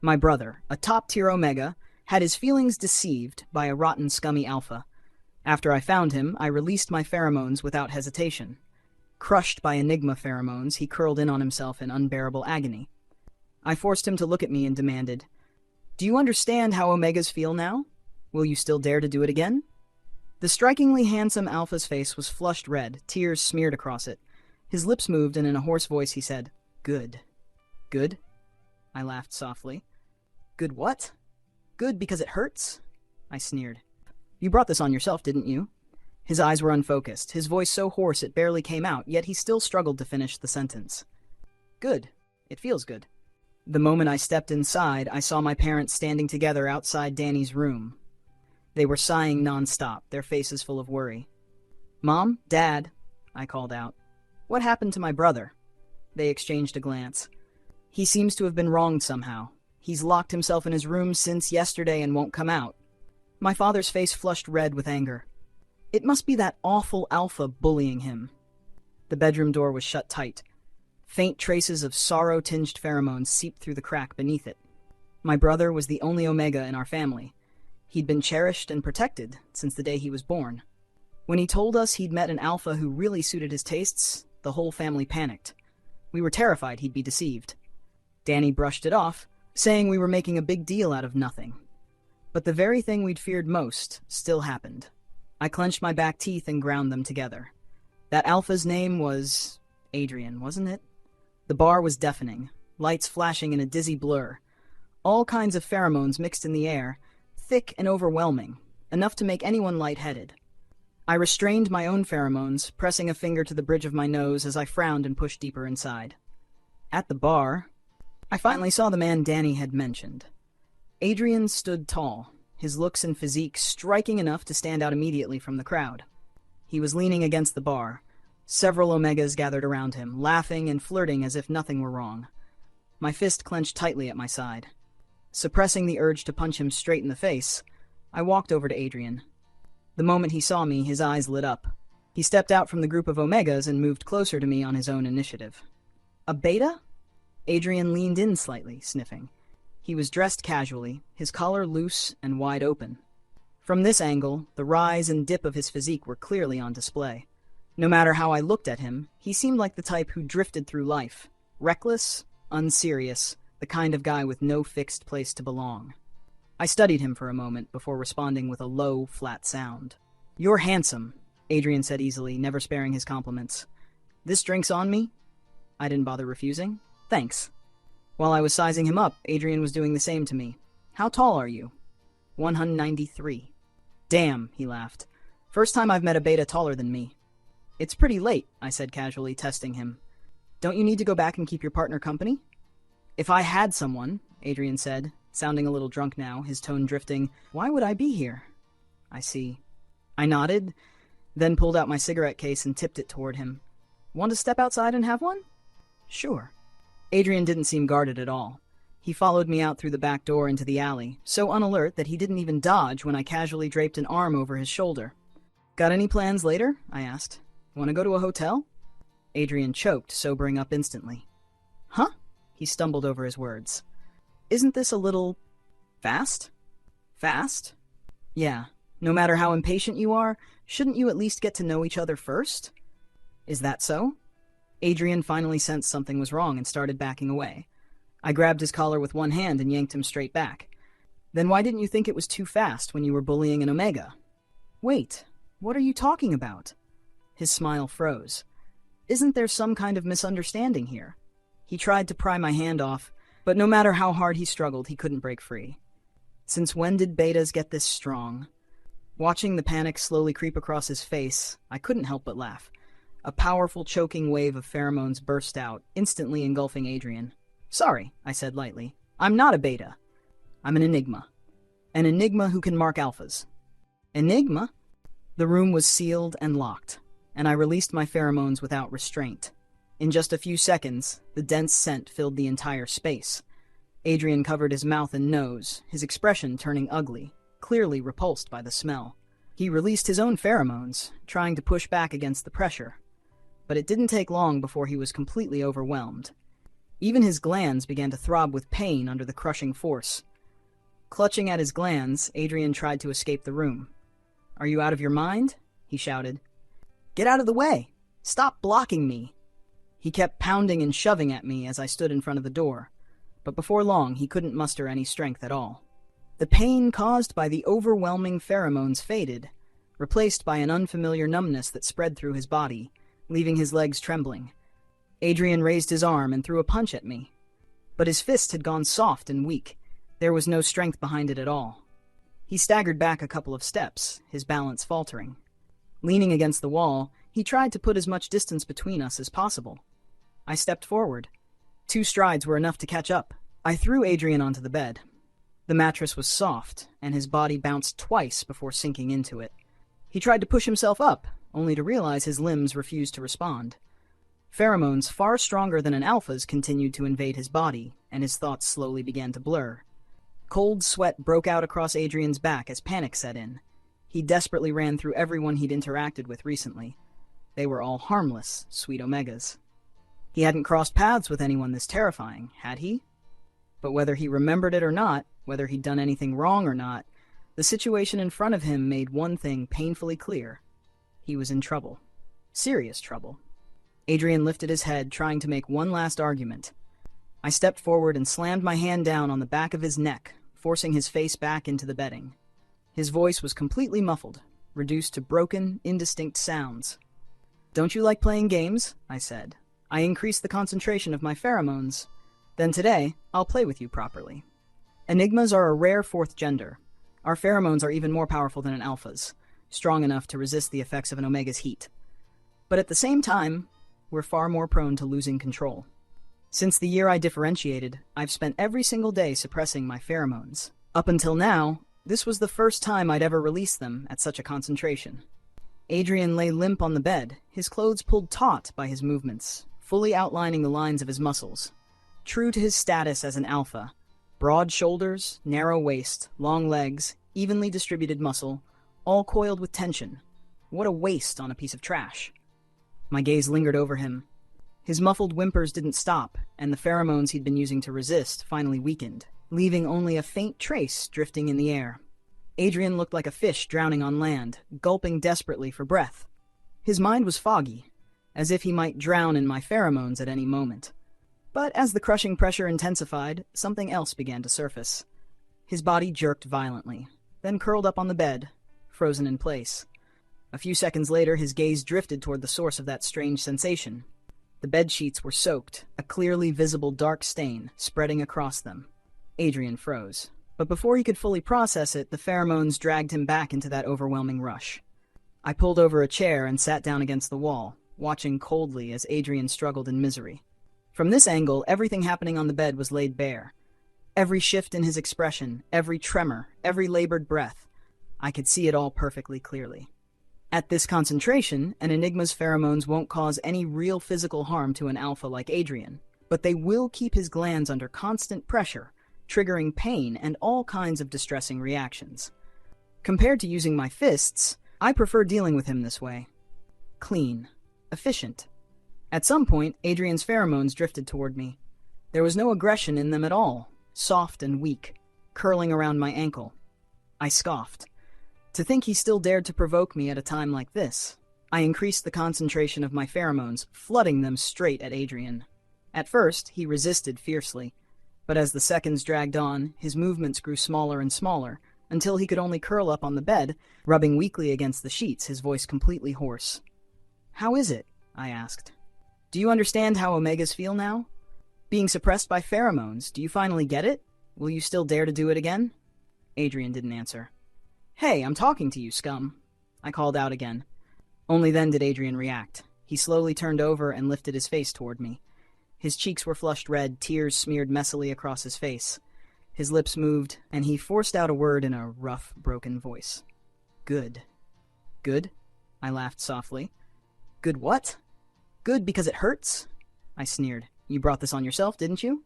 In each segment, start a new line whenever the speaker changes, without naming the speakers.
My brother, a top-tier Omega, had his feelings deceived by a rotten, scummy alpha. After I found him, I released my pheromones without hesitation. Crushed by Enigma pheromones, he curled in on himself in unbearable agony. I forced him to look at me and demanded, "Do you understand how Omegas feel now? Will you still dare to do it again?" The strikingly handsome alpha's face was flushed red, tears smeared across it. His lips moved, and in a hoarse voice he said, "Good." "Good?" I laughed softly. "Good what?" "Good because it hurts?" I sneered. "You brought this on yourself, didn't you?" His eyes were unfocused, his voice so hoarse it barely came out, yet he still struggled to finish the sentence. "Good. It feels good." The moment I stepped inside, I saw my parents standing together outside Danny's room. They were sighing nonstop, their faces full of worry. "Mom, Dad," I called out. "What happened to my brother?" They exchanged a glance. "He seems to have been wronged somehow. He's locked himself in his room since yesterday and won't come out." My father's face flushed red with anger. "It must be that awful alpha bullying him." The bedroom door was shut tight. Faint traces of sorrow-tinged pheromones seeped through the crack beneath it. My brother was the only Omega in our family. He'd been cherished and protected since the day he was born. When he told us he'd met an alpha who really suited his tastes, the whole family panicked. We were terrified he'd be deceived. Danny brushed it off, saying we were making a big deal out of nothing. But the very thing we'd feared most still happened. I clenched my back teeth and ground them together. That alpha's name was Adrian, wasn't it? The bar was deafening, lights flashing in a dizzy blur. All kinds of pheromones mixed in the air, thick and overwhelming, enough to make anyone lightheaded. I restrained my own pheromones, pressing a finger to the bridge of my nose as I frowned and pushed deeper inside. At the bar, I finally saw the man Danny had mentioned. Adrian stood tall, his looks and physique striking enough to stand out immediately from the crowd. He was leaning against the bar. Several Omegas gathered around him, laughing and flirting as if nothing were wrong. My fist clenched tightly at my side. Suppressing the urge to punch him straight in the face, I walked over to Adrian. The moment he saw me, his eyes lit up. He stepped out from the group of Omegas and moved closer to me on his own initiative. "A beta?" Adrian leaned in slightly, sniffing. He was dressed casually, his collar loose and wide open. From this angle, the rise and dip of his physique were clearly on display. No matter how I looked at him, he seemed like the type who drifted through life, reckless, unserious, the kind of guy with no fixed place to belong. I studied him for a moment before responding with a low, flat sound. "You're handsome," Adrian said easily, never sparing his compliments. "This drink's on me?" I didn't bother refusing. "Thanks." While I was sizing him up, Adrian was doing the same to me. "How tall are you?" 193. "Damn," he laughed. "First time I've met a beta taller than me." "It's pretty late," I said casually, testing him. "Don't you need to go back and keep your partner company?" "If I had someone," Adrian said, sounding a little drunk now, his tone drifting, "why would I be here?" "I see." I nodded, then pulled out my cigarette case and tipped it toward him. "Want to step outside and have one?" "Sure." Adrian didn't seem guarded at all. He followed me out through the back door into the alley, so unalert that he didn't even dodge when I casually draped an arm over his shoulder. "Got any plans later?" I asked. "Want to go to a hotel?" Adrian choked, sobering up instantly. "Huh?" He stumbled over his words. "Isn't this a little... fast?" "Fast?" "Yeah. No matter how impatient you are, shouldn't you at least get to know each other first?" "Is that so?" Adrian finally sensed something was wrong and started backing away. I grabbed his collar with one hand and yanked him straight back. "Then why didn't you think it was too fast when you were bullying an Omega?" "Wait, what are you talking about?" His smile froze. "Isn't there some kind of misunderstanding here?" He tried to pry my hand off, but no matter how hard he struggled, he couldn't break free. Since when did betas get this strong? Watching the panic slowly creep across his face, I couldn't help but laugh. A powerful, choking wave of pheromones burst out, instantly engulfing Adrian. "Sorry," I said lightly. "I'm not a beta. I'm an Enigma. An Enigma who can mark alphas." "Enigma?" The room was sealed and locked, and I released my pheromones without restraint. In just a few seconds, the dense scent filled the entire space. Adrian covered his mouth and nose, his expression turning ugly, clearly repulsed by the smell. He released his own pheromones, trying to push back against the pressure. But it didn't take long before he was completely overwhelmed. Even his glands began to throb with pain under the crushing force. Clutching at his glands, Adrian tried to escape the room. "Are you out of your mind?" he shouted. "Get out of the way! Stop blocking me!" He kept pounding and shoving at me as I stood in front of the door, but before long he couldn't muster any strength at all. The pain caused by the overwhelming pheromones faded, replaced by an unfamiliar numbness that spread through his body, leaving his legs trembling. Adrian raised his arm and threw a punch at me, but his fist had gone soft and weak. There was no strength behind it at all. He staggered back a couple of steps, his balance faltering. Leaning against the wall, he tried to put as much distance between us as possible. I stepped forward. 2 strides were enough to catch up. I threw Adrian onto the bed. The mattress was soft, and his body bounced twice before sinking into it. He tried to push himself up, only to realize his limbs refused to respond. Pheromones far stronger than an alpha's continued to invade his body, and his thoughts slowly began to blur. Cold sweat broke out across Adrian's back as panic set in. He desperately ran through everyone he'd interacted with recently. They were all harmless, sweet Omegas. He hadn't crossed paths with anyone this terrifying, had he? But whether he remembered it or not, whether he'd done anything wrong or not, the situation in front of him made one thing painfully clear. He was in trouble. Serious trouble. Adrian lifted his head, trying to make one last argument. I stepped forward and slammed my hand down on the back of his neck, forcing his face back into the bedding. His voice was completely muffled, reduced to broken, indistinct sounds. "Don't you like playing games?" I said. "I increased the concentration of my pheromones. Then today, I'll play with you properly." Enigmas are a rare 4th gender. Our pheromones are even more powerful than an alpha's, strong enough to resist the effects of an Omega's heat. But at the same time, we're far more prone to losing control. Since the year I differentiated, I've spent every single day suppressing my pheromones. Up until now, this was the first time I'd ever released them at such a concentration. Adrian lay limp on the bed, his clothes pulled taut by his movements, fully outlining the lines of his muscles. True to his status as an alpha, broad shoulders, narrow waist, long legs, evenly distributed muscle, all coiled with tension. What a waste on a piece of trash. My gaze lingered over him. His muffled whimpers didn't stop, and the pheromones he'd been using to resist finally weakened, leaving only a faint trace drifting in the air. Adrian looked like a fish drowning on land, gulping desperately for breath. His mind was foggy, as if he might drown in my pheromones at any moment. But as the crushing pressure intensified, something else began to surface. His body jerked violently, then curled up on the bed, frozen in place. A few seconds later, his gaze drifted toward the source of that strange sensation. The bed sheets were soaked, a clearly visible dark stain spreading across them. Adrian froze. But before he could fully process it, the pheromones dragged him back into that overwhelming rush. I pulled over a chair and sat down against the wall, watching coldly as Adrian struggled in misery. From this angle, everything happening on the bed was laid bare. Every shift in his expression, every tremor, every labored breath. I could see it all perfectly clearly. At this concentration, an Enigma's pheromones won't cause any real physical harm to an alpha like Adrian, but they will keep his glands under constant pressure, triggering pain and all kinds of distressing reactions. Compared to using my fists, I prefer dealing with him this way. Clean. Efficient. At some point, Adrian's pheromones drifted toward me. There was no aggression in them at all, soft and weak, curling around my ankle. I scoffed. To think he still dared to provoke me at a time like this. I increased the concentration of my pheromones, flooding them straight at Adrian. At first, he resisted fiercely, but as the seconds dragged on, his movements grew smaller and smaller, until he could only curl up on the bed, rubbing weakly against the sheets, his voice completely hoarse. "How is it?" I asked. "Do you understand how Omegas feel now? Being suppressed by pheromones, do you finally get it? Will you still dare to do it again?" Adrian didn't answer. "Hey, I'm talking to you, scum," I called out again. Only then did Adrian react. He slowly turned over and lifted his face toward me. His cheeks were flushed red, tears smeared messily across his face. His lips moved, and he forced out a word in a rough, broken voice. "Good." "Good?" I laughed softly. "Good what? Good because it hurts?" I sneered. "You brought this on yourself, didn't you?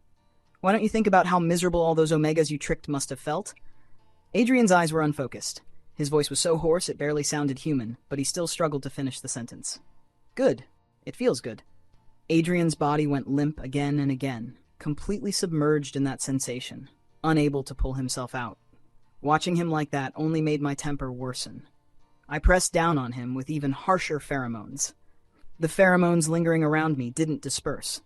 Why don't you think about how miserable all those Omegas you tricked must have felt?" Adrian's eyes were unfocused. His voice was so hoarse it barely sounded human, but he still struggled to finish the sentence. "Good. It feels good." Adrian's body went limp again and again. completely submerged in that sensation, unable to pull himself out. Watching him like that only made my temper worsen. I pressed down on him with even harsher pheromones. The pheromones lingering around me didn't disperse.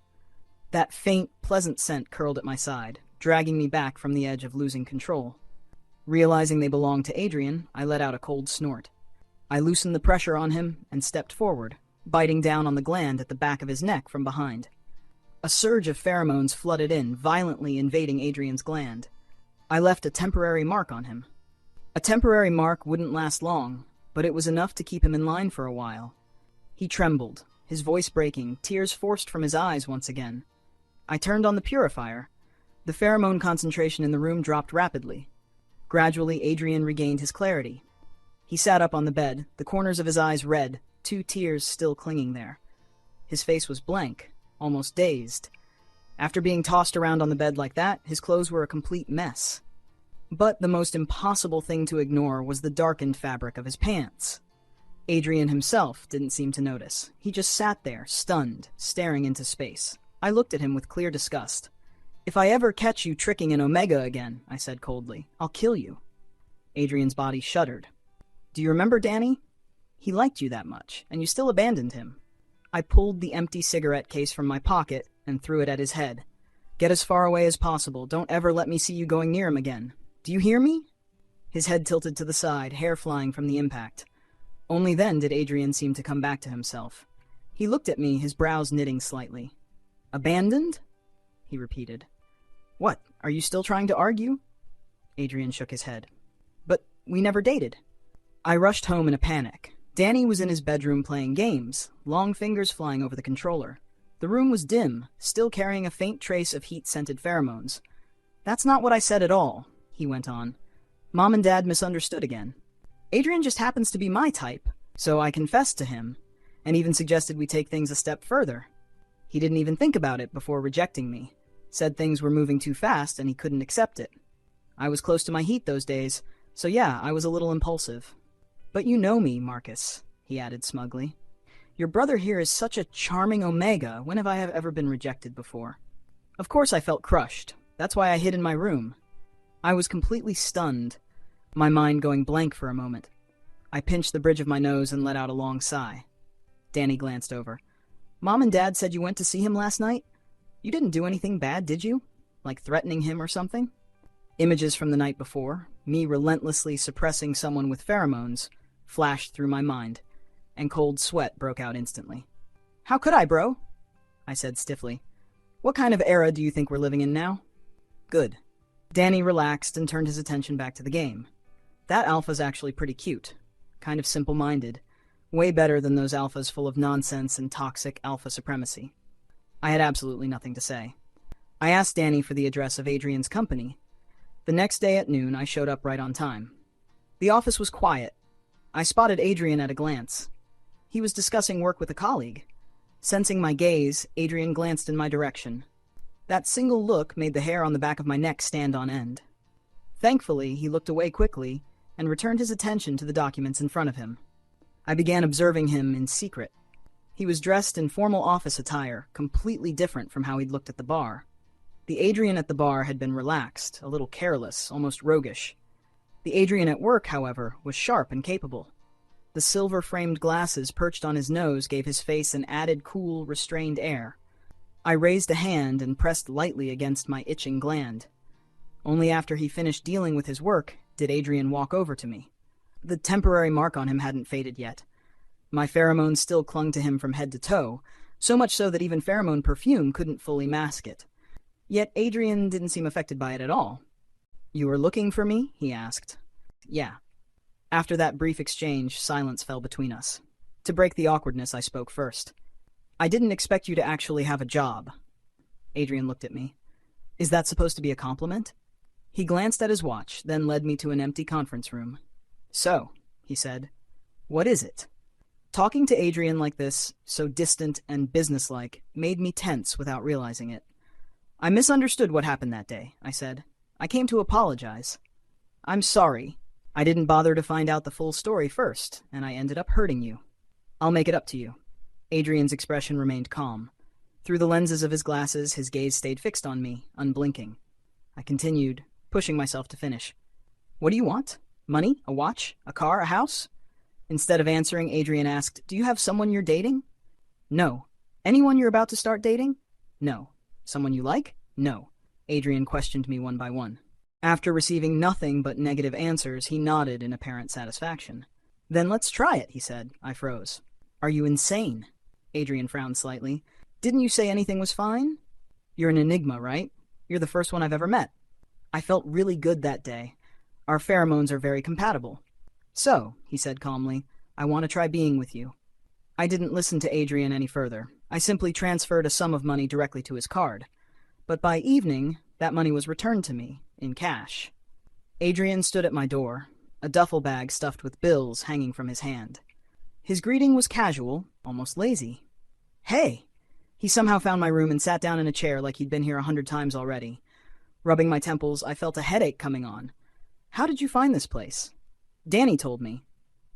That faint, pleasant scent curled at my side, dragging me back from the edge of losing control. Realizing they belonged to Adrian, I let out a cold snort. I loosened the pressure on him and stepped forward, biting down on the gland at the back of his neck from behind. A surge of pheromones flooded in, violently invading Adrian's gland. I left a temporary mark on him. A temporary mark wouldn't last long, but it was enough to keep him in line for a while. He trembled, his voice breaking, tears forced from his eyes once again. I turned on the purifier. The pheromone concentration in the room dropped rapidly. Gradually, Adrian regained his clarity. He sat up on the bed, the corners of his eyes red, 2 tears still clinging there. His face was blank, almost dazed. After being tossed around on the bed like that, his clothes were a complete mess. But the most impossible thing to ignore was the darkened fabric of his pants. Adrian himself didn't seem to notice. He just sat there, stunned, staring into space. I looked at him with clear disgust. "If I ever catch you tricking an Omega again," I said coldly, "I'll kill you." Adrian's body shuddered. "Do you remember Danny? He liked you that much, and you still abandoned him." I pulled the empty cigarette case from my pocket and threw it at his head. "Get as far away as possible. Don't ever let me see you going near him again. Do you hear me?" His head tilted to the side, hair flying from the impact. Only then did Adrian seem to come back to himself. He looked at me, his brows knitting slightly. "Abandoned?" he repeated. "What, are you still trying to argue?" Adrian shook his head. "But we never dated." I rushed home in a panic. Danny was in his bedroom playing games, long fingers flying over the controller. The room was dim, still carrying a faint trace of heat-scented pheromones. "That's not what I said at all," he went on. "Mom and Dad misunderstood again. Adrian just happens to be my type, so I confessed to him, and even suggested we take things a step further. He didn't even think about it before rejecting me. Said things were moving too fast and he couldn't accept it. I was close to my heat those days, so yeah, I was a little impulsive. But you know me, Marcus," he added smugly. "Your brother here is such a charming Omega. When have I ever been rejected before?" Of course I felt crushed. That's why I hid in my room. I was completely stunned, my mind going blank for a moment. I pinched the bridge of my nose and let out a long sigh. Danny glanced over. "Mom and Dad said you went to see him last night? You didn't do anything bad, did you? Like threatening him or something?" Images from the night before, me relentlessly suppressing someone with pheromones, flashed through my mind, and cold sweat broke out instantly. "How could I, bro?" I said stiffly. "What kind of era do you think we're living in now?" "Good." Danny relaxed and turned his attention back to the game. "That alpha's actually pretty cute. Kind of simple-minded. Way better than those alphas full of nonsense and toxic alpha supremacy." I had absolutely nothing to say. I asked Danny for the address of Adrian's company. The next day at noon, I showed up right on time. The office was quiet. I spotted Adrian at a glance. He was discussing work with a colleague. Sensing my gaze, Adrian glanced in my direction. That single look made the hair on the back of my neck stand on end. Thankfully, he looked away quickly and returned his attention to the documents in front of him. I began observing him in secret. He was dressed in formal office attire, completely different from how he'd looked at the bar. The Adrian at the bar had been relaxed, a little careless, almost roguish. The Adrian at work, however, was sharp and capable. The silver-framed glasses perched on his nose gave his face an added cool, restrained air. I raised a hand and pressed lightly against my itching gland. Only after he finished dealing with his work did Adrian walk over to me. The temporary mark on him hadn't faded yet. My pheromones still clung to him from head to toe, so much so that even pheromone perfume couldn't fully mask it. Yet Adrian didn't seem affected by it at all. "You were looking for me?" he asked. "Yeah." After that brief exchange, silence fell between us. To break the awkwardness, I spoke first. "I didn't expect you to actually have a job." Adrian looked at me. "Is that supposed to be a compliment?" He glanced at his watch, then led me to an empty conference room. "So," he said, "what is it?" Talking to Adrian like this, so distant and businesslike, made me tense without realizing it. "I misunderstood what happened that day," I said. "I came to apologize." "I'm sorry. I didn't bother to find out the full story first, and I ended up hurting you. I'll make it up to you." Adrian's expression remained calm. Through the lenses of his glasses, his gaze stayed fixed on me, unblinking. I continued, pushing myself to finish. What do you want? Money? A watch? A car? A house? Instead of answering, Adrian asked, Do you have someone you're dating? No. Anyone you're about to start dating? No. Someone you like? No. Adrian questioned me one by one. After receiving nothing but negative answers, he nodded in apparent satisfaction. Then let's try it, he said. I froze. Are you insane? Adrian frowned slightly. Didn't you say anything was fine? You're an Enigma, right? You're the first one I've ever met. I felt really good that day. Our pheromones are very compatible. So, he said calmly, I want to try being with you. I didn't listen to Adrian any further. I simply transferred a sum of money directly to his card. But by evening, that money was returned to me, in cash. Adrian stood at my door, a duffel bag stuffed with bills hanging from his hand. His greeting was casual, almost lazy. Hey! He somehow found my room and sat down in a chair like he'd been here 100 times already. Rubbing my temples, I felt a headache coming on. How did you find this place? Danny told me.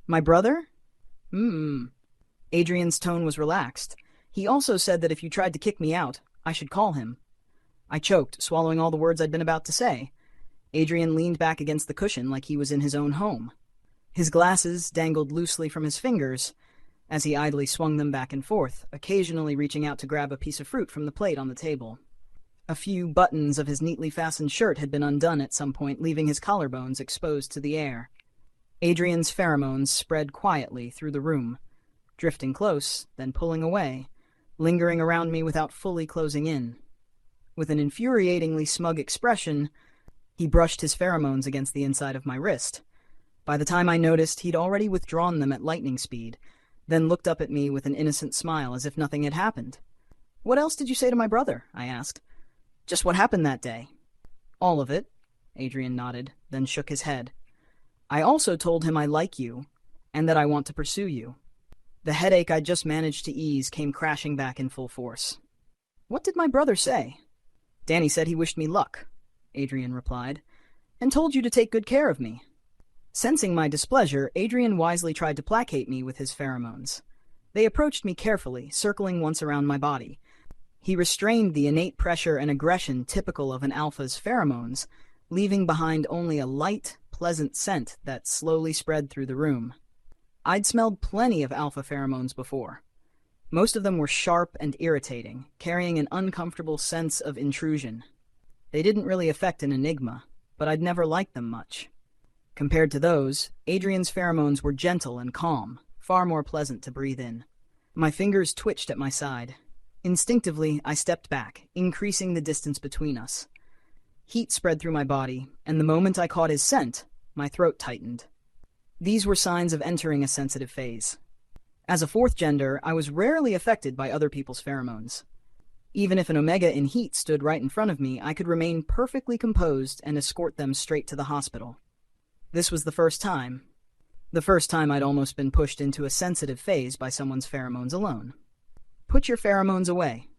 My brother? Adrian's tone was relaxed. He also said that if you tried to kick me out, I should call him. I choked, swallowing all the words I'd been about to say. Adrian leaned back against the cushion like he was in his own home. His glasses dangled loosely from his fingers as he idly swung them back and forth, occasionally reaching out to grab a piece of fruit from the plate on the table. A few buttons of his neatly fastened shirt had been undone at some point, leaving his collarbones exposed to the air. Adrian's pheromones spread quietly through the room, drifting close, then pulling away, lingering around me without fully closing in. With an infuriatingly smug expression, he brushed his pheromones against the inside of my wrist. By the time I noticed, he'd already withdrawn them at lightning speed, then looked up at me with an innocent smile as if nothing had happened. What else did you say to my brother? I asked. Just what happened that day. All of it, Adrian nodded, then shook his head. I also told him I like you, and that I want to pursue you. The headache I'd just managed to ease came crashing back in full force. What did my brother say? Danny said he wished me luck, Adrian replied, and told you to take good care of me. Sensing my displeasure, Adrian wisely tried to placate me with his pheromones. They approached me carefully, circling once around my body. He restrained the innate pressure and aggression typical of an alpha's pheromones, leaving behind only a light, pleasant scent that slowly spread through the room. I'd smelled plenty of alpha pheromones before. Most of them were sharp and irritating, carrying an uncomfortable sense of intrusion. They didn't really affect an Enigma, but I'd never liked them much. Compared to those, Adrian's pheromones were gentle and calm, far more pleasant to breathe in. My fingers twitched at my side. Instinctively, I stepped back, increasing the distance between us. Heat spread through my body, and the moment I caught his scent, my throat tightened. These were signs of entering a sensitive phase. As a fourth gender, I was rarely affected by other people's pheromones. Even if an Omega in heat stood right in front of me, I could remain perfectly composed and escort them straight to the hospital. This was the first time. The first time I'd almost been pushed into a sensitive phase by someone's pheromones alone. Put your pheromones away.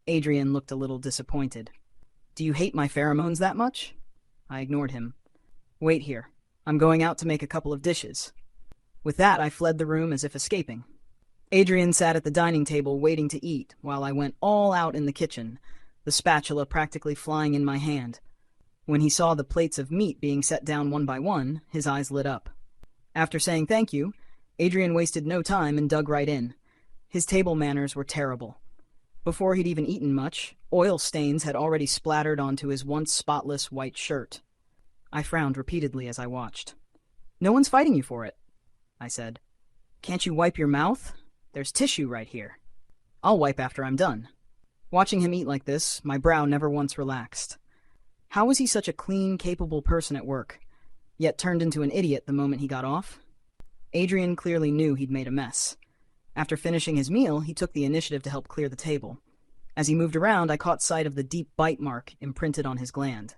Adrian looked a little disappointed. Do you hate my pheromones that much? I ignored him. Wait here. I'm going out to make a couple of dishes. With that, I fled the room as if escaping. Adrian sat at the dining table waiting to eat while I went all out in the kitchen, the spatula practically flying in my hand. When he saw the plates of meat being set down one by one, his eyes lit up. After saying thank you, Adrian wasted no time and dug right in. His table manners were terrible. Before he'd even eaten much, oil stains had already splattered onto his once spotless white shirt. I frowned repeatedly as I watched. No one's fighting you for it, I said. Can't you wipe your mouth? There's tissue right here. I'll wipe after I'm done. Watching him eat like this, my brow never once relaxed. How was he such a clean, capable person at work, yet turned into an idiot the moment he got off? Adrian clearly knew he'd made a mess. After finishing his meal, he took the initiative to help clear the table. As he moved around, I caught sight of the deep bite mark imprinted on his gland.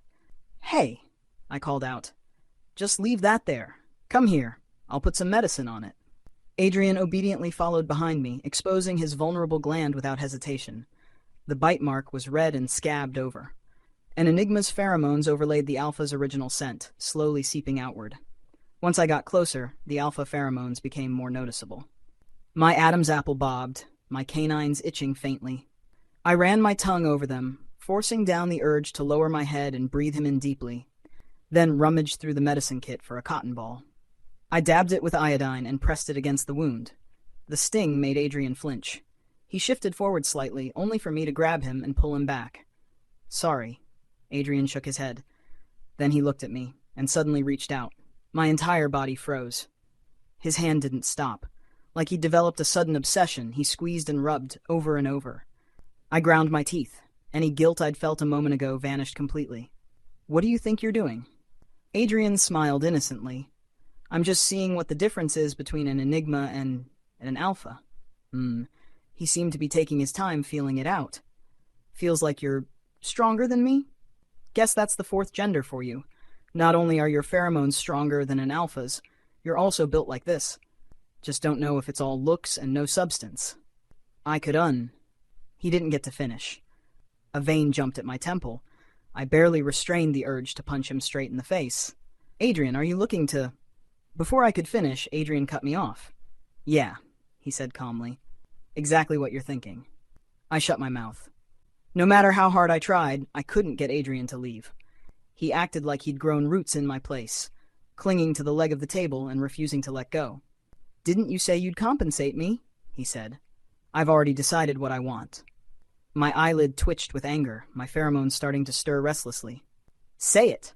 Hey, I called out. Just leave that there. Come here. I'll put some medicine on it. Adrian obediently followed behind me, exposing his vulnerable gland without hesitation. The bite mark was red and scabbed over. An Enigma's pheromones overlaid the alpha's original scent, slowly seeping outward. Once I got closer, the alpha pheromones became more noticeable. My Adam's apple bobbed, my canines itching faintly. I ran my tongue over them, forcing down the urge to lower my head and breathe him in deeply, then rummaged through the medicine kit for a cotton ball. I dabbed it with iodine and pressed it against the wound. The sting made Adrian flinch. He shifted forward slightly, only for me to grab him and pull him back. "Sorry." Adrian shook his head. Then he looked at me, and suddenly reached out. My entire body froze. His hand didn't stop. Like he'd developed a sudden obsession, he squeezed and rubbed, over and over. I ground my teeth. Any guilt I'd felt a moment ago vanished completely. "What do you think you're doing?" Adrian smiled innocently. "I'm just seeing what the difference is between an Enigma and an Alpha." He seemed to be taking his time feeling it out. "Feels like you're stronger than me? Guess that's the fourth gender for you. Not only are your pheromones stronger than an Alpha's, you're also built like this. Just don't know if it's all looks and no substance." I could He didn't get to finish. A vein jumped at my temple. I barely restrained the urge to punch him straight in the face. "Adrian, are you looking to—" Before I could finish, Adrian cut me off. "Yeah," he said calmly. "Exactly what you're thinking." I shut my mouth. No matter how hard I tried, I couldn't get Adrian to leave. He acted like he'd grown roots in my place, clinging to the leg of the table and refusing to let go. "Didn't you say you'd compensate me?" he said. "I've already decided what I want." My eyelid twitched with anger, my pheromones starting to stir restlessly. "Say it.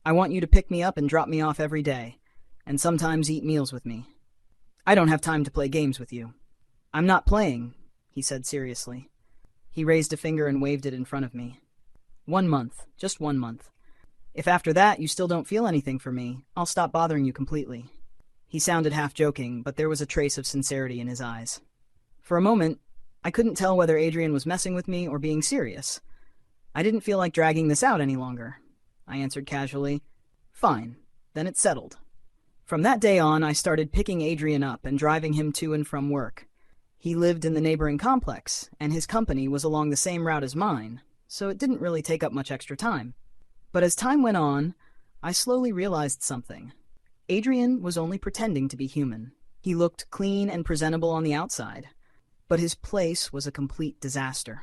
I want you to pick me up and drop me off every day, and sometimes eat meals with me. I don't have time to play games with you." "I'm not playing," he said seriously. He raised a finger and waved it in front of me. 1 month, just 1 month. If after that you still don't feel anything for me, I'll stop bothering you completely." He sounded half joking, but there was a trace of sincerity in his eyes. For a moment, I couldn't tell whether Adrian was messing with me or being serious. I didn't feel like dragging this out any longer. I answered casually, "Fine, then it's settled." From that day on, I started picking Adrian up and driving him to and from work. He lived in the neighboring complex, and his company was along the same route as mine, so it didn't really take up much extra time. But as time went on, I slowly realized something. Adrian was only pretending to be human. He looked clean and presentable on the outside, but his place was a complete disaster.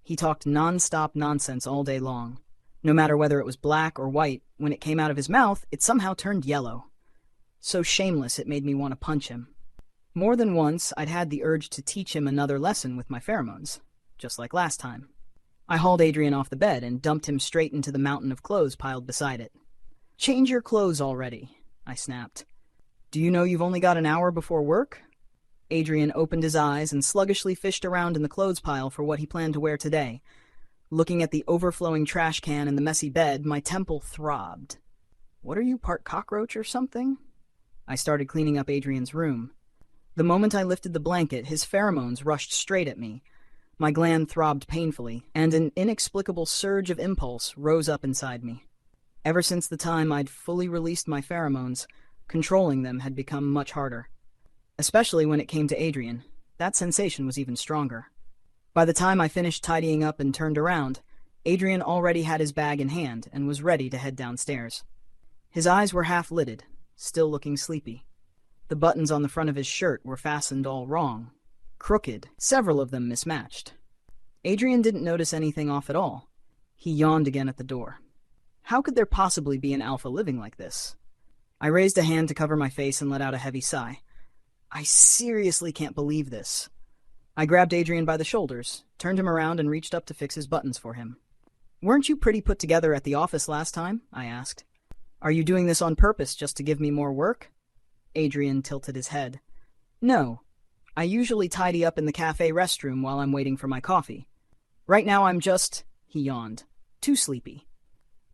He talked non-stop nonsense all day long. No matter whether it was black or white, when it came out of his mouth, it somehow turned yellow. So shameless it made me want to punch him. More than once, I'd had the urge to teach him another lesson with my pheromones, just like last time. I hauled Adrian off the bed and dumped him straight into the mountain of clothes piled beside it. "Change your clothes already," I snapped. "Do you know you've only got an hour before work?" Adrian opened his eyes and sluggishly fished around in the clothes pile for what he planned to wear today. Looking at the overflowing trash can and the messy bed, my temple throbbed. "What are you, part cockroach or something?" I started cleaning up Adrian's room. The moment I lifted the blanket, his pheromones rushed straight at me. My gland throbbed painfully, and an inexplicable surge of impulse rose up inside me. Ever since the time I'd fully released my pheromones, controlling them had become much harder. Especially when it came to Adrian. That sensation was even stronger. By the time I finished tidying up and turned around, Adrian already had his bag in hand and was ready to head downstairs. His eyes were half-lidded, still looking sleepy. The buttons on the front of his shirt were fastened all wrong, crooked, several of them mismatched. Adrian didn't notice anything off at all. He yawned again at the door. How could there possibly be an alpha living like this? I raised a hand to cover my face and let out a heavy sigh. I seriously can't believe this. I grabbed Adrian by the shoulders, turned him around and reached up to fix his buttons for him. "Weren't you pretty put together at the office last time?" I asked. "Are you doing this on purpose just to give me more work?" Adrian tilted his head. "No. I usually tidy up in the cafe restroom while I'm waiting for my coffee. Right now I'm just," he yawned, "too sleepy."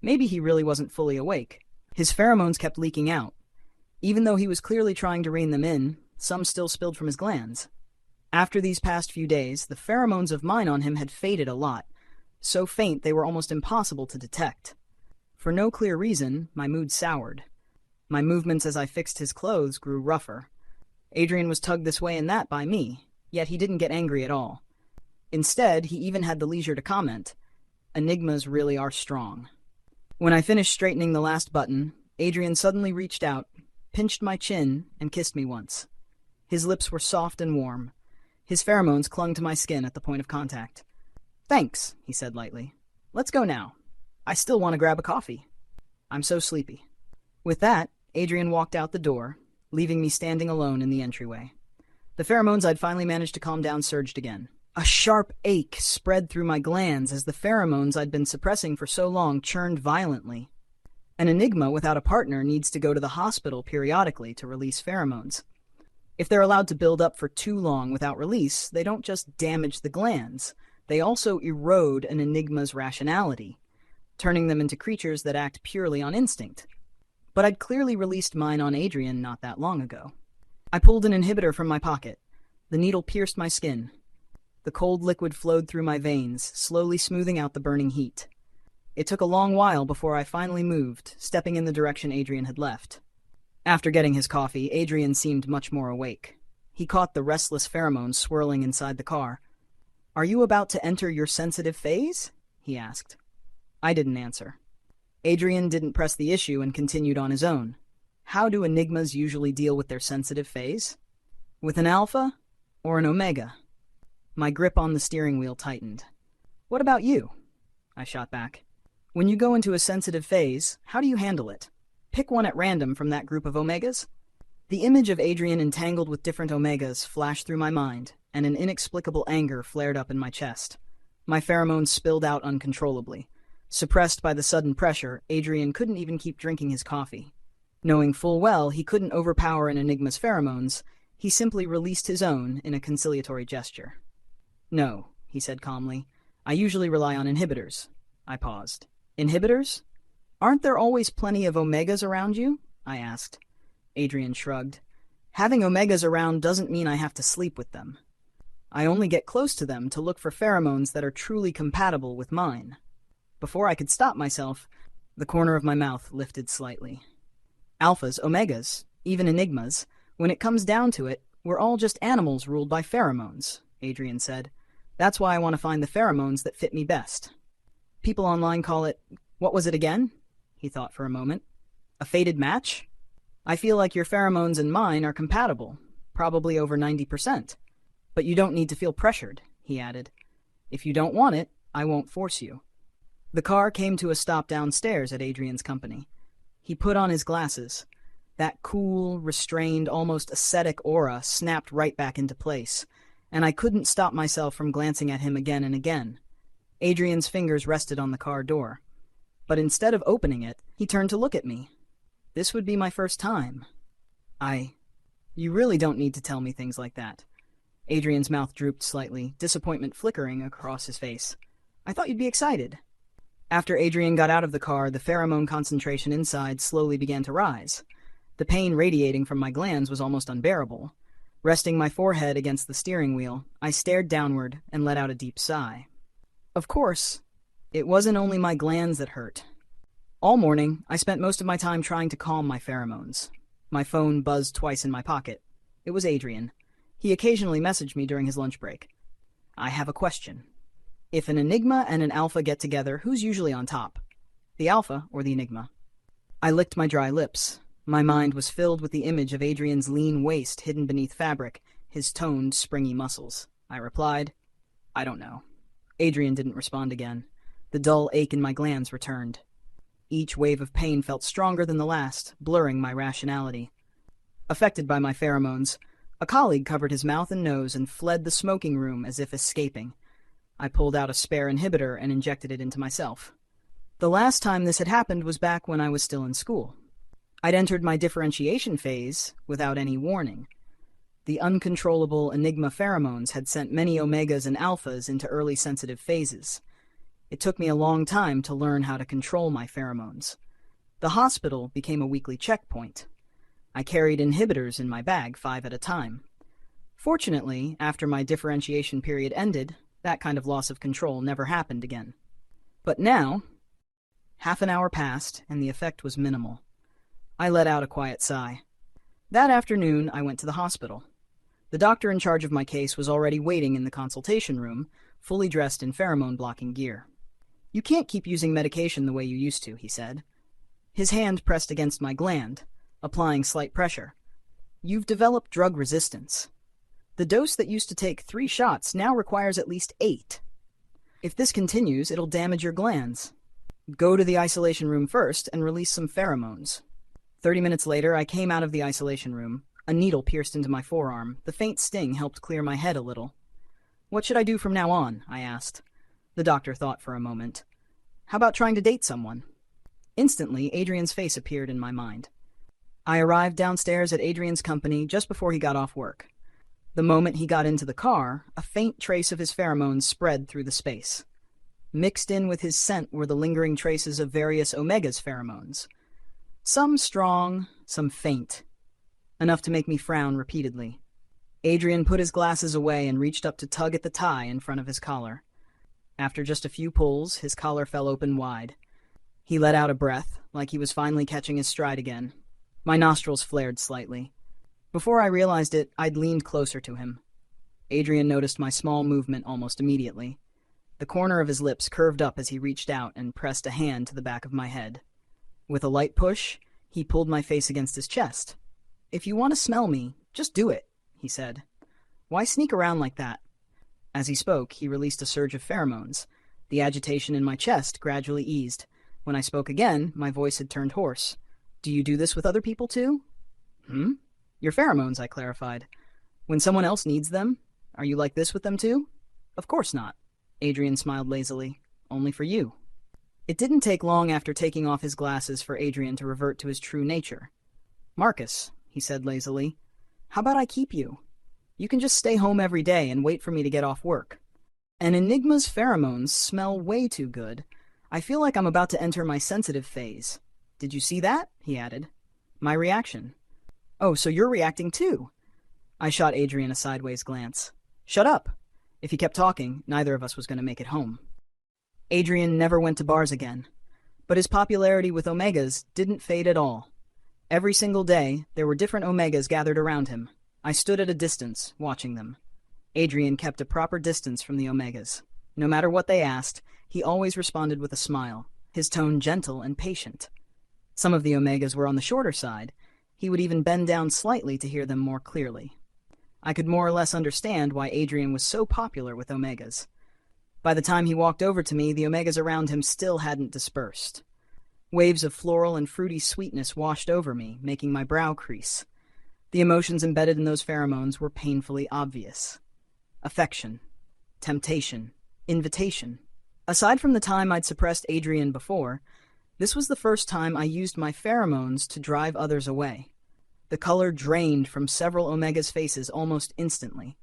Maybe he really wasn't fully awake. His pheromones kept leaking out. Even though he was clearly trying to rein them in, some still spilled from his glands. After these past few days, the pheromones of mine on him had faded a lot, so faint they were almost impossible to detect. For no clear reason, my mood soured. My movements as I fixed his clothes grew rougher. Adrian was tugged this way and that by me, yet he didn't get angry at all. Instead, he even had the leisure to comment, "Enigmas really are strong." When I finished straightening the last button, Adrian suddenly reached out, pinched my chin, and kissed me once. His lips were soft and warm. His pheromones clung to my skin at the point of contact. Thanks, he said lightly. Let's go now. I still want to grab a coffee. I'm so sleepy. With that, Adrian walked out the door, leaving me standing alone in the entryway. The pheromones I'd finally managed to calm down surged again. A sharp ache spread through my glands as the pheromones I'd been suppressing for so long churned violently. An Enigma without a partner needs to go to the hospital periodically to release pheromones. If they're allowed to build up for too long without release, they don't just damage the glands, they also erode an Enigma's rationality, turning them into creatures that act purely on instinct. But I'd clearly released mine on Adrian not that long ago. I pulled an inhibitor from my pocket. The needle pierced my skin. The cold liquid flowed through my veins, slowly smoothing out the burning heat. It took a long while before I finally moved, stepping in the direction Adrian had left. After getting his coffee, Adrian seemed much more awake. He caught the restless pheromones swirling inside the car. "Are you about to enter your sensitive phase?" he asked. I didn't answer. Adrian didn't press the issue and continued on his own. How do Enigmas usually deal with their sensitive phase? With an alpha or an omega? My grip on the steering wheel tightened. "What about you?" I shot back. "When you go into a sensitive phase, how do you handle it? Pick one at random from that group of omegas." The image of Adrian entangled with different omegas flashed through my mind, and an inexplicable anger flared up in my chest. My pheromones spilled out uncontrollably. Suppressed by the sudden pressure, Adrian couldn't even keep drinking his coffee. Knowing full well he couldn't overpower an Enigma's pheromones, he simply released his own in a conciliatory gesture. "No," he said calmly. "I usually rely on inhibitors." I paused. "Inhibitors? Aren't there always plenty of omegas around you?" I asked. Adrian shrugged. "Having omegas around doesn't mean I have to sleep with them. I only get close to them to look for pheromones that are truly compatible with mine." Before I could stop myself, the corner of my mouth lifted slightly. "Alphas, omegas, even enigmas, when it comes down to it, we're all just animals ruled by pheromones," Adrian said. "That's why I want to find the pheromones that fit me best. People online call it, what was it again?" He thought for a moment. "A fated match? I feel like your pheromones and mine are compatible, probably over 90%. But you don't need to feel pressured," he added. "If you don't want it, I won't force you." The car came to a stop downstairs at Adrian's company. He put on his glasses. That cool, restrained, almost ascetic aura snapped right back into place, and I couldn't stop myself from glancing at him again and again. Adrian's fingers rested on the car door. But instead of opening it, he turned to look at me. This would be my first time. You really don't need to tell me things like that." Adrian's mouth drooped slightly, disappointment flickering across his face. "I thought you'd be excited." After Adrian got out of the car, the pheromone concentration inside slowly began to rise. The pain radiating from my glands was almost unbearable. Resting my forehead against the steering wheel, I stared downward and let out a deep sigh. Of course, it wasn't only my glands that hurt. All morning, I spent most of my time trying to calm my pheromones. My phone buzzed twice in my pocket. It was Adrian. He occasionally messaged me during his lunch break. "I have a question. If an Enigma and an Alpha get together, who's usually on top? The Alpha or the Enigma?" I licked my dry lips. My mind was filled with the image of Adrian's lean waist hidden beneath fabric, his toned, springy muscles. I replied, "I don't know." Adrian didn't respond again. The dull ache in my glands returned. Each wave of pain felt stronger than the last, blurring my rationality. Affected by my pheromones, a colleague covered his mouth and nose and fled the smoking room as if escaping. I pulled out a spare inhibitor and injected it into myself. The last time this had happened was back when I was still in school. I'd entered my differentiation phase without any warning. The uncontrollable Enigma pheromones had sent many omegas and alphas into early sensitive phases. It took me a long time to learn how to control my pheromones. The hospital became a weekly checkpoint. I carried inhibitors in my bag 5 at a time. Fortunately, after my differentiation period ended, that kind of loss of control never happened again. But now, half an hour passed and the effect was minimal. I let out a quiet sigh. That afternoon, I went to the hospital. The doctor in charge of my case was already waiting in the consultation room, fully dressed in pheromone-blocking gear. "You can't keep using medication the way you used to," he said. His hand pressed against my gland, applying slight pressure. "You've developed drug resistance. The dose that used to take 3 shots now requires at least 8. If this continues, it'll damage your glands. Go to the isolation room first and release some pheromones. 30 minutes later, I came out of the isolation room. A needle pierced into my forearm. The faint sting helped clear my head a little. What should I do from now on? I asked. The doctor thought for a moment. How about trying to date someone? Instantly, Adrian's face appeared in my mind. I arrived downstairs at Adrian's company just before he got off work. The moment he got into the car, a faint trace of his pheromones spread through the space. Mixed in with his scent were the lingering traces of various Omega's pheromones. Some strong, some faint. Enough to make me frown repeatedly. Adrian put his glasses away and reached up to tug at the tie in front of his collar. After just a few pulls, his collar fell open wide. He let out a breath, like he was finally catching his stride again. My nostrils flared slightly. Before I realized it, I'd leaned closer to him. Adrian noticed my small movement almost immediately. The corner of his lips curved up as he reached out and pressed a hand to the back of my head. With a light push, he pulled my face against his chest. "If you want to smell me, just do it," he said. "Why sneak around like that?" As he spoke, he released a surge of pheromones. The agitation in my chest gradually eased. When I spoke again, my voice had turned hoarse. "Do you do this with other people too?" Your pheromones," I clarified. "When someone else needs them, are you like this with them too?" "Of course not." Adrian smiled lazily. "Only for you." It didn't take long after taking off his glasses for Adrian to revert to his true nature. "Marcus," he said lazily, "how about I keep you? You can just stay home every day and wait for me to get off work. And Enigma's pheromones smell way too good. I feel like I'm about to enter my sensitive phase. Did you see that?" he added. My reaction. "Oh, so you're reacting too?" I shot Adrian a sideways glance. "Shut up." If he kept talking, neither of us was going to make it home. Adrian never went to bars again. But his popularity with Omegas didn't fade at all. Every single day, there were different Omegas gathered around him. I stood at a distance, watching them. Adrian kept a proper distance from the Omegas. No matter what they asked, he always responded with a smile, his tone gentle and patient. Some of the Omegas were on the shorter side. He would even bend down slightly to hear them more clearly. I could more or less understand why Adrian was so popular with Omegas. By the time he walked over to me, the Omegas around him still hadn't dispersed. Waves of floral and fruity sweetness washed over me, making my brow crease. The emotions embedded in those pheromones were painfully obvious. Affection, temptation, invitation. Aside from the time I'd suppressed Adrian before, this was the first time I used my pheromones to drive others away. The color drained from several Omega's faces almost instantly.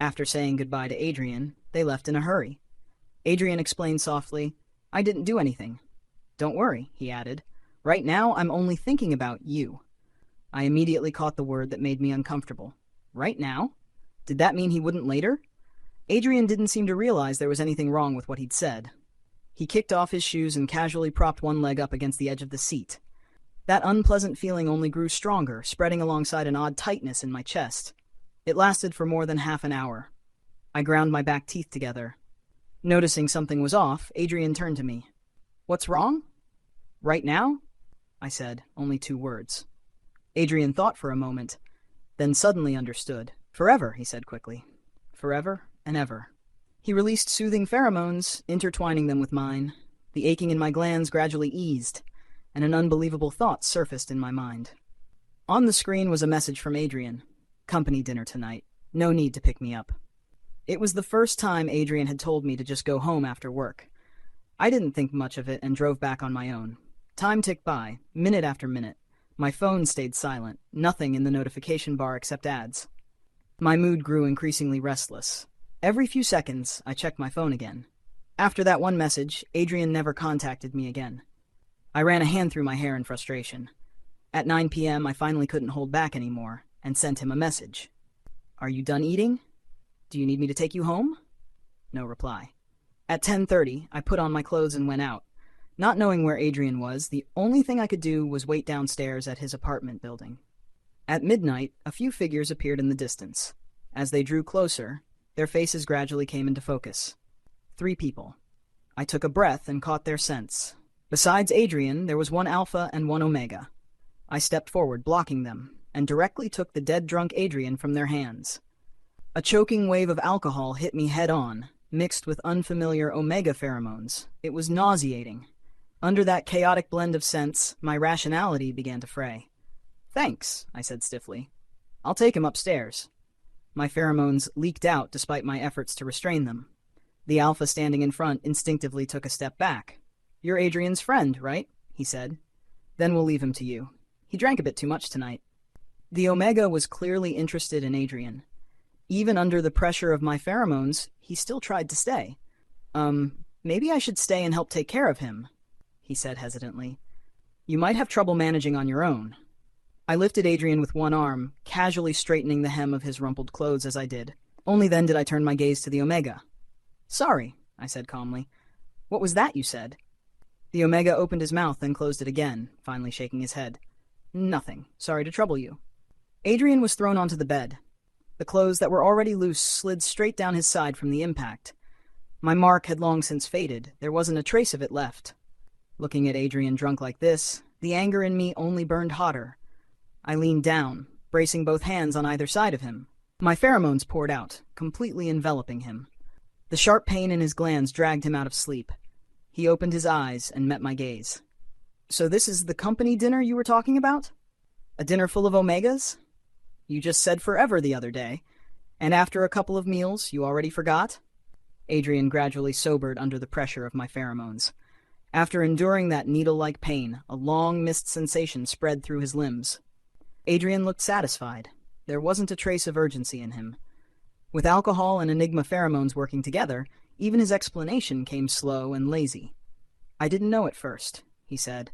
After saying goodbye to Adrian, they left in a hurry. Adrian explained softly, "I didn't do anything." "Don't worry," he added. "Right now, I'm only thinking about you." I immediately caught the word that made me uncomfortable. Right now? Did that mean he wouldn't later? Adrian didn't seem to realize there was anything wrong with what he'd said. He kicked off his shoes and casually propped one leg up against the edge of the seat. That unpleasant feeling only grew stronger, spreading alongside an odd tightness in my chest. It lasted for more than half an hour. I ground my back teeth together. Noticing something was off, Adrian turned to me. "What's wrong?" "Right now?" I said, only 2 words. Adrian thought for a moment, then suddenly understood. "Forever," he said quickly. "Forever and ever." He released soothing pheromones, intertwining them with mine. The aching in my glands gradually eased, and an unbelievable thought surfaced in my mind. On the screen was a message from Adrian. "Company dinner tonight. No need to pick me up." It was the first time Adrian had told me to just go home after work. I didn't think much of it and drove back on my own. Time ticked by, minute after minute. My phone stayed silent, nothing in the notification bar except ads. My mood grew increasingly restless. Every few seconds, I checked my phone again. After that one message, Adrian never contacted me again. I ran a hand through my hair in frustration. At 9 p.m., I finally couldn't hold back anymore and sent him a message. "Are you done eating? Do you need me to take you home?" No reply. At 10:30, I put on my clothes and went out. Not knowing where Adrian was, the only thing I could do was wait downstairs at his apartment building. At midnight, a few figures appeared in the distance. As they drew closer, their faces gradually came into focus. 3 people. I took a breath and caught their scents. Besides Adrian, there was 1 Alpha and 1 Omega. I stepped forward, blocking them, and directly took the dead-drunk Adrian from their hands. A choking wave of alcohol hit me head-on, mixed with unfamiliar omega pheromones. It was nauseating. Under that chaotic blend of scents, my rationality began to fray. "Thanks," I said stiffly. "I'll take him upstairs." My pheromones leaked out despite my efforts to restrain them. The alpha standing in front instinctively took a step back. "You're Adrian's friend, right?" he said. "Then we'll leave him to you. He drank a bit too much tonight." The omega was clearly interested in Adrian. Even under the pressure of my pheromones, he still tried to stay. Maybe I should stay and help take care of him," he said hesitantly. "You might have trouble managing on your own." I lifted Adrian with one arm, casually straightening the hem of his rumpled clothes as I did. Only then did I turn my gaze to the omega. "Sorry," I said calmly. "What was that you said?" The omega opened his mouth, then closed it again, finally shaking his head. "Nothing. Sorry to trouble you." Adrian was thrown onto the bed. The clothes that were already loose slid straight down his side from the impact. My mark had long since faded. There wasn't a trace of it left. Looking at Adrian drunk like this, the anger in me only burned hotter. I leaned down, bracing both hands on either side of him. My pheromones poured out, completely enveloping him. The sharp pain in his glands dragged him out of sleep. He opened his eyes and met my gaze. "So this is the company dinner you were talking about? A dinner full of omegas? You just said forever the other day. And after a couple of meals, you already forgot?" Adrian gradually sobered under the pressure of my pheromones. After enduring that needle-like pain, a long mist sensation spread through his limbs. Adrian looked satisfied. There wasn't a trace of urgency in him. With alcohol and Enigma pheromones working together, even his explanation came slow and lazy. "I didn't know at first," he said.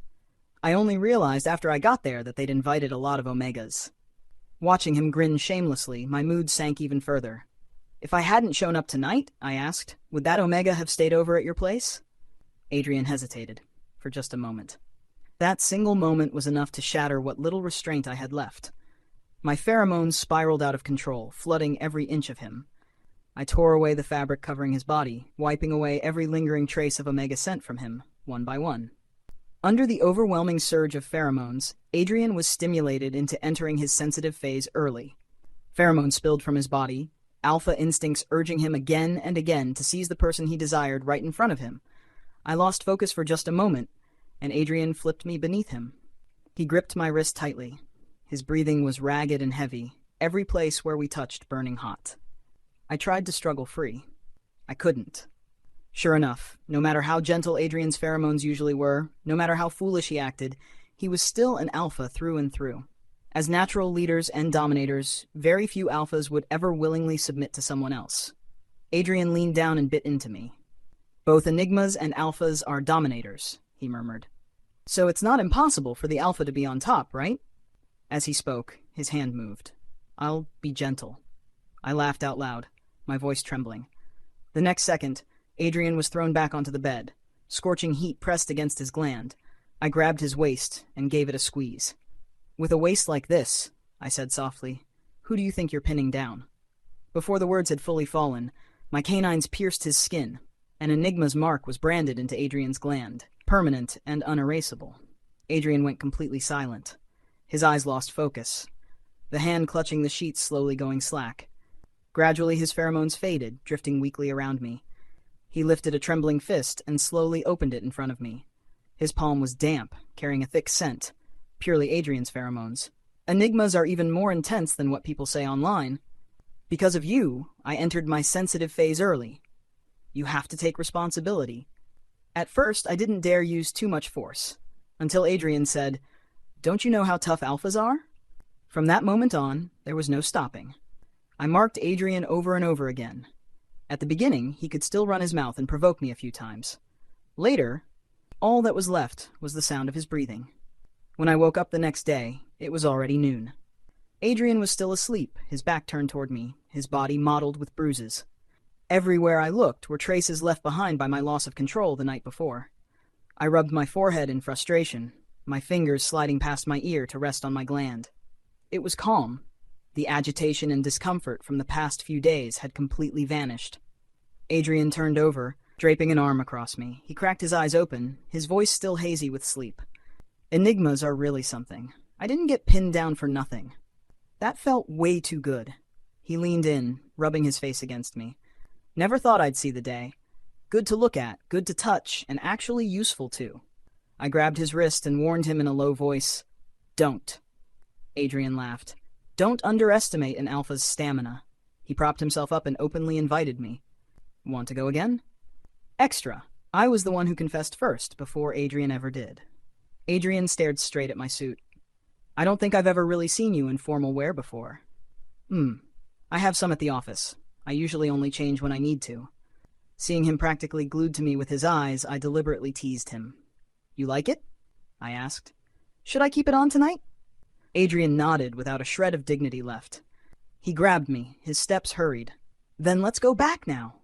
"I only realized after I got there that they'd invited a lot of omegas." Watching him grin shamelessly, my mood sank even further. "If I hadn't shown up tonight," I asked, "would that omega have stayed over at your place?" Adrian hesitated, for just a moment. That single moment was enough to shatter what little restraint I had left. My pheromones spiraled out of control, flooding every inch of him. I tore away the fabric covering his body, wiping away every lingering trace of omega scent from him, one by one. Under the overwhelming surge of pheromones, Adrian was stimulated into entering his sensitive phase early. Pheromones spilled from his body, alpha instincts urging him again and again to seize the person he desired right in front of him. I lost focus for just a moment, and Adrian flipped me beneath him. He gripped my wrist tightly. His breathing was ragged and heavy, every place where we touched burning hot. I tried to struggle free. I couldn't. Sure enough, no matter how gentle Adrian's pheromones usually were, no matter how foolish he acted, he was still an alpha through and through. As natural leaders and dominators, very few alphas would ever willingly submit to someone else. Adrian leaned down and bit into me. "Both Enigmas and alphas are dominators," he murmured. "So it's not impossible for the alpha to be on top, right?" As he spoke, his hand moved. "I'll be gentle." I laughed out loud, my voice trembling. The next second, Adrian was thrown back onto the bed. Scorching heat pressed against his gland. I grabbed his waist and gave it a squeeze. "With a waist like this," I said softly, "who do you think you're pinning down?" Before the words had fully fallen, my canines pierced his skin. An Enigma's mark was branded into Adrian's gland, permanent and unerasable. Adrian went completely silent. His eyes lost focus. The hand clutching the sheets slowly going slack. Gradually his pheromones faded, drifting weakly around me. He lifted a trembling fist and slowly opened it in front of me. His palm was damp, carrying a thick scent, purely Adrian's pheromones. Enigmas are even more intense than what people say online. "Because of you, I entered my sensitive phase early. You have to take responsibility." At first, I didn't dare use too much force, until Adrian said, "Don't you know how tough alphas are?" From that moment on, there was no stopping. I marked Adrian over and over again. At the beginning, he could still run his mouth and provoke me a few times. Later, all that was left was the sound of his breathing. When I woke up the next day, it was already noon. Adrian was still asleep, his back turned toward me, his body mottled with bruises. Everywhere I looked were traces left behind by my loss of control the night before. I rubbed my forehead in frustration, my fingers sliding past my ear to rest on my gland. It was calm. The agitation and discomfort from the past few days had completely vanished. Adrian turned over, draping an arm across me. He cracked his eyes open, his voice still hazy with sleep. "Enigmas are really something. I didn't get pinned down for nothing." That felt way too good. He leaned in, rubbing his face against me. Never thought I'd see the day. Good to look at, good to touch, and actually useful too. I grabbed his wrist and warned him in a low voice, "Don't." Adrian laughed. "Don't underestimate an alpha's stamina." He propped himself up and openly invited me. "Want to go again?" Extra. I was the one who confessed first, before Adrian ever did. Adrian stared straight at my suit. "I don't think I've ever really seen you in formal wear before." I have some at the office. I usually only change when I need to." Seeing him practically glued to me with his eyes, I deliberately teased him. "You like it?" I asked. "Should I keep it on tonight?" Adrian nodded without a shred of dignity left. He grabbed me, his steps hurried. "Then let's go back now."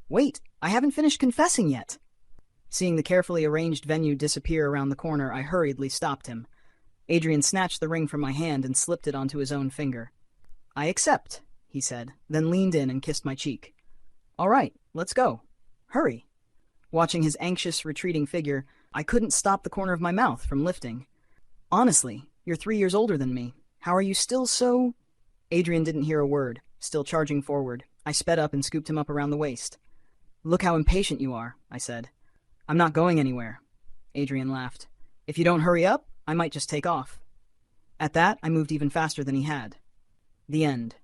"Wait, I haven't finished confessing yet." Seeing the carefully arranged venue disappear around the corner, I hurriedly stopped him. Adrian snatched the ring from my hand and slipped it onto his own finger. "I accept," he said, then leaned in and kissed my cheek. "All right, let's go. Hurry." Watching his anxious, retreating figure, I couldn't stop the corner of my mouth from lifting. "Honestly, you're 3 years older than me. How are you still so—" Adrian didn't hear a word, still charging forward. I sped up and scooped him up around the waist. "Look how impatient you are," I said. "I'm not going anywhere." Adrian laughed. "If you don't hurry up, I might just take off." At that, I moved even faster than he had. The end.